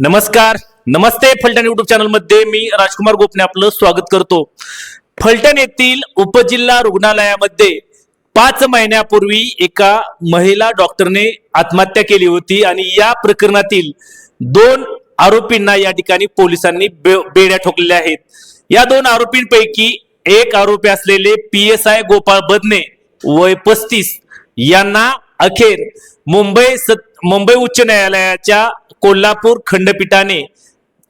नमस्कार, नमस्ते. Phaltan YouTube channel मध्ये मी राजकुमार गोपने आपलं स्वागत करतो. फलटण येथील उपजिल्हा रुग्णालयामध्ये 5 महिन्यापूर्वी एका महिला डॉक्टरने आत्महत्या केली होती आणि या प्रकरणातील 2 आरोपींना या ठिकाणी पोलिसांनी बेड्या ठोकलेल्या आहेत. या 2 आरोपींपैकी एक आरोपी असलेले PSI गोपाळ बदने वय 35 यांना अखेर मुंबई उच्च न्यायालयाच्या कोल्हापूर खंडपीठाने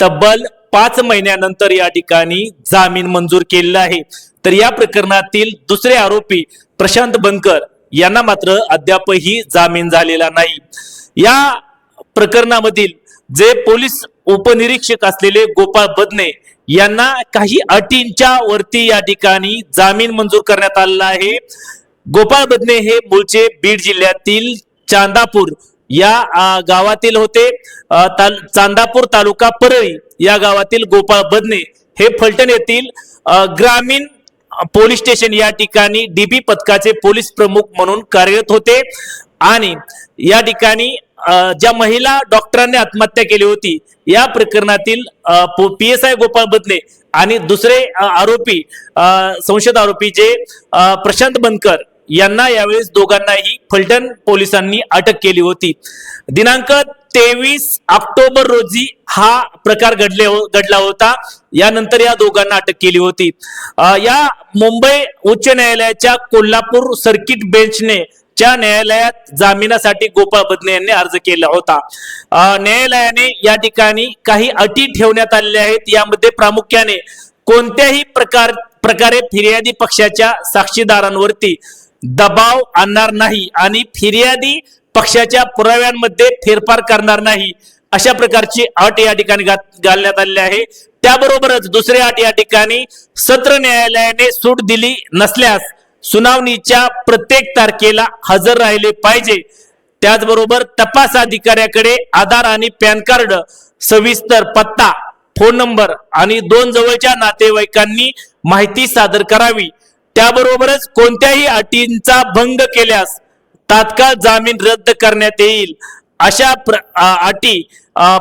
तब्बल 5 महिन्यानंतर या ठिकाणी जामीन मंजूर केलेला आहे. तर या प्रकरणातील दुसरे आरोपी प्रशांत बनकर यांना मात्र अद्यापही जामीन झालेला नाही. या प्रकरणामधील जे पोलीस उपनिरीक्षक असलेले गोपाळ बदने यांना काही अटींच्या वरती या ठिकाणी जामीन मंजूर करण्यात आलेला आहे. गोपाळ बदने हे मूळचे बीड जिल्ह्यातील चांदापूर या गावातील होते. चांदापूर तालुका परळी या गावातील गोपाळ बदने हे फलटण येथील ग्रामीण पोलीस स्टेशन या ठिकाणी DB पथकाचे पोलीस प्रमुख म्हणून कार्यरत होते. आणि या ठिकाणी ज्या महिला डॉक्टरांनी आत्महत्या केली होती या प्रकरणातील PSI गोपाळ बदने आणि दुसरे आरोपी संशयित आरोपी जे प्रशांत बनकर यांना यावेळेस दोघांनाही फलटण पोलिसांनी अटक केली होती. दिनांक 23 ऑक्टोबर रोजी हा प्रकार घडला होता. यानंतर या दोघांना अटक केली होती. या मुंबई उच्च न्यायालयाच्या कोल्हापूर सर्किट बेंचने च्या न्यायालयात जामिनासाठी गोपाळ बदने यांनी अर्ज केला होता. न्यायालयाने या ठिकाणी काही अटी ठेवण्यात आलेल्या आहेत. यामध्ये प्रामुख्याने कोणत्याही प्रकारे फिर्यादी पक्षाच्या साक्षीदारांवरती दबाव आणणार नाही आणि फिर्यादी पक्षाच्या पुराव्यांमध्ये फेरफार करणार नाही अशा प्रकारची अट या ठिकाणी घालण्यात आलेली आहे. त्याबरोबरच दुसरी अट या ठिकाणी सत्र न्यायालयाने सूट दिली नसल्यास सुनावणीच्या प्रत्येक तारखेला हजर राहिले पाहिजे. त्याचबरोबर तपास अधिकाऱ्याकडे आधार आणि पॅन कार्ड, सविस्तर पत्ता, फोन नंबर आणि 2 जवळच्या नातेवाईकांनी माहिती सादर करावी. त्याबरोबरच कोणत्याही अटींचा भंग केल्यास तात्काळ जामीन रद्द करण्यात येईल अशा अटी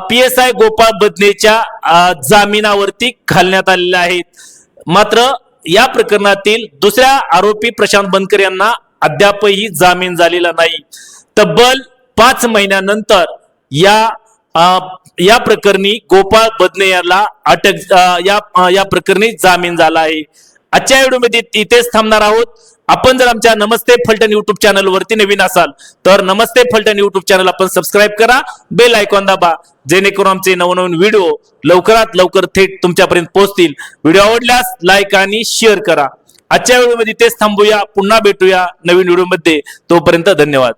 PSI गोपाळ बदनेच्या जामिनावरती घालण्यात आलेल्या आहेत. मात्र या प्रकरणातील दुसऱ्या आरोपी प्रशांत बनकर यांना अद्यापही जामीन झालेला नाही. तब्बल 5 महिन्यानंतर या प्रकरणी गोपाळ बदने याला अटक या प्रकरणी जामीन झाला आहे. आजच्या व्हिडिओमध्ये इथेच थांबणार आहोत. आपण जर आमच्या नमस्ते फलटण युट्यूब चॅनल वरती नवीन असाल तर नमस्ते फलटण युट्यूब चॅनल आपण सबस्क्राईब करा, बेल आयकॉन दाबा, जेणेकरून आमचे नवनवीन व्हिडिओ लवकरात लवकर थेट तुमच्यापर्यंत पोहोचतील. व्हिडिओ आवडल्यास लाईक आणि शेअर करा. आजच्या व्हिडिओमध्ये इथेच थांबूया. पुन्हा भेटूया नवीन व्हिडिओमध्ये. तोपर्यंत धन्यवाद.